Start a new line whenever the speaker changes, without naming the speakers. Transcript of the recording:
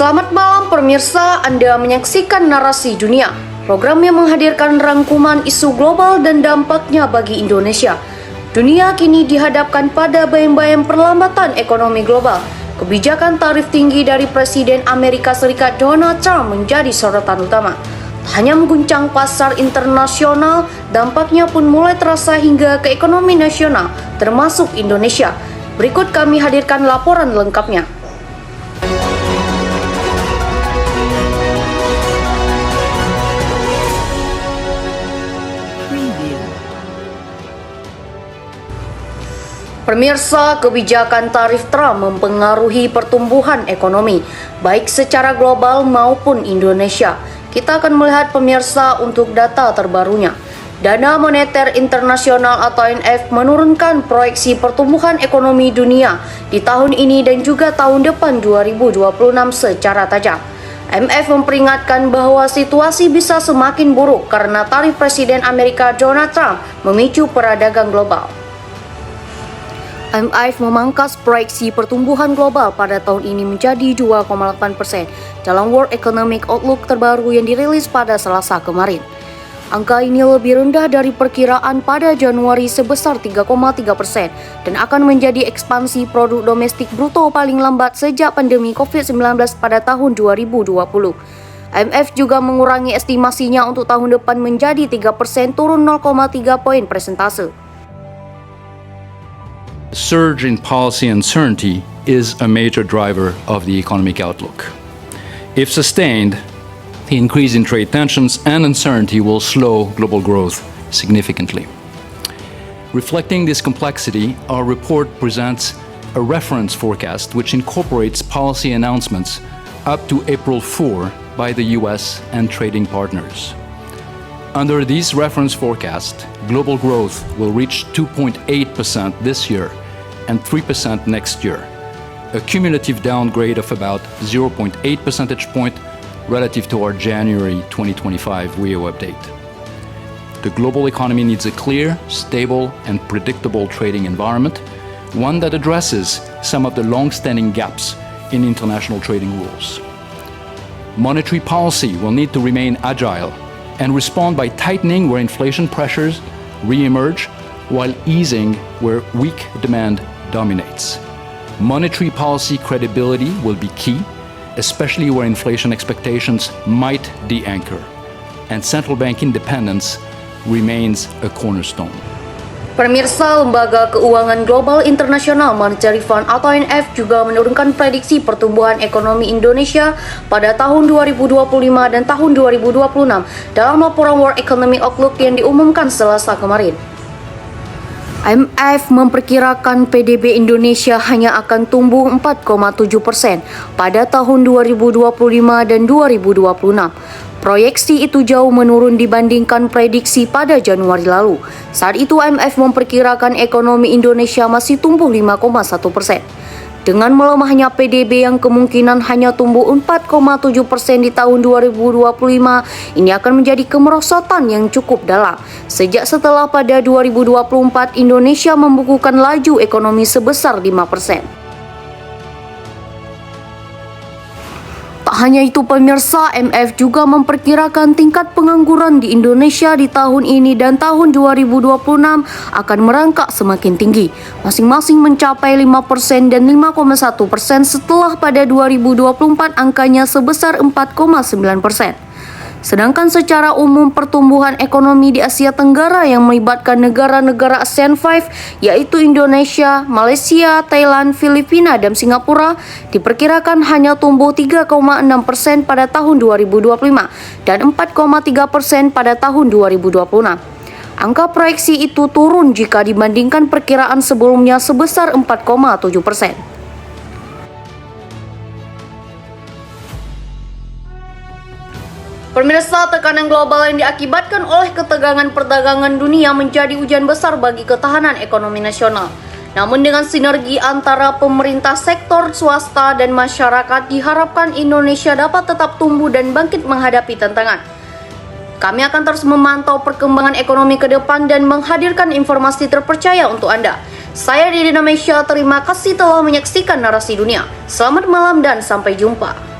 Selamat malam pemirsa, Anda menyaksikan Narasi Dunia, program yang menghadirkan rangkuman isu global dan dampaknya bagi Indonesia. Dunia kini dihadapkan pada bayang-bayang perlambatan ekonomi global. Kebijakan tarif tinggi dari Presiden Amerika Serikat Donald Trump menjadi sorotan utama. Tak hanya mengguncang pasar internasional, dampaknya pun mulai terasa hingga ke ekonomi nasional, termasuk Indonesia. Berikut kami hadirkan laporan lengkapnya. Pemirsa, kebijakan tarif Trump mempengaruhi pertumbuhan ekonomi, baik secara global maupun Indonesia. Kita akan melihat pemirsa untuk data terbarunya. Dana Moneter Internasional atau IMF menurunkan proyeksi pertumbuhan ekonomi dunia di tahun ini dan juga tahun depan 2026 secara tajam. IMF memperingatkan bahwa situasi bisa semakin buruk karena tarif Presiden Amerika Donald Trump memicu perdagangan global. IMF memangkas proyeksi pertumbuhan global pada tahun ini menjadi 2,8% dalam World Economic Outlook terbaru yang dirilis pada Selasa kemarin. Angka ini lebih rendah dari perkiraan pada Januari sebesar 3,3% dan akan menjadi ekspansi produk domestik bruto paling lambat sejak pandemi COVID-19 pada tahun 2020. IMF juga mengurangi estimasinya untuk tahun depan menjadi 3%, turun 0,3 poin persentase.
Surge in policy uncertainty is a major driver of the economic outlook. If sustained, the increase in trade tensions and uncertainty will slow global growth significantly. Reflecting this complexity, our report presents a reference forecast which incorporates policy announcements up to April 4 by the US and trading partners. Under this reference forecast, global growth will reach 2.8% this year and 3% next year, a cumulative downgrade of about 0.8 percentage point relative to our January 2025 WEO update. The global economy needs a clear, stable, and predictable trading environment, one that addresses some of the long-standing gaps in international trading rules. Monetary policy will need to remain agile and respond by tightening where inflation pressures re-emerge while easing where weak demand dominates. Monetary policy credibility will be key, especially where inflation expectations might de-anchor, and central bank independence remains a cornerstone.
Pemirsa, Lembaga Keuangan Global Internasional Monetary Fund atau IMF juga menurunkan prediksi pertumbuhan ekonomi Indonesia pada tahun 2025 dan tahun 2026 dalam laporan World Economic Outlook yang diumumkan Selasa kemarin. IMF memperkirakan PDB Indonesia hanya akan tumbuh 4,7% pada tahun 2025 dan 2026. Proyeksi itu jauh menurun dibandingkan prediksi pada Januari lalu. Saat itu IMF memperkirakan ekonomi Indonesia masih tumbuh 5,1%. Dengan melemahnya PDB yang kemungkinan hanya tumbuh 4,7% di tahun 2025, ini akan menjadi kemerosotan yang cukup dalam. Sejak setelah pada 2024, Indonesia membukukan laju ekonomi sebesar 5%. Tak hanya itu pemirsa, IMF juga memperkirakan tingkat pengangguran di Indonesia di tahun ini dan tahun 2026 akan merangkak semakin tinggi, masing-masing mencapai 5% dan 5,1% setelah pada 2024 angkanya sebesar 4,9%. Sedangkan secara umum pertumbuhan ekonomi di Asia Tenggara yang melibatkan negara-negara ASEAN 5 yaitu Indonesia, Malaysia, Thailand, Filipina, dan Singapura diperkirakan hanya tumbuh 3,6% pada tahun 2025 dan 4,3% pada tahun 2026. Angka proyeksi itu turun jika dibandingkan perkiraan sebelumnya sebesar 4,7%. Pemirsa, tekanan global yang diakibatkan oleh ketegangan perdagangan dunia menjadi ujian besar bagi ketahanan ekonomi nasional. Namun dengan sinergi antara pemerintah, sektor swasta, dan masyarakat, diharapkan Indonesia dapat tetap tumbuh dan bangkit menghadapi tantangan. Kami akan terus memantau perkembangan ekonomi ke depan dan menghadirkan informasi terpercaya untuk Anda. Saya Didi Namesha, terima kasih telah menyaksikan Narasi Dunia. Selamat malam dan sampai jumpa.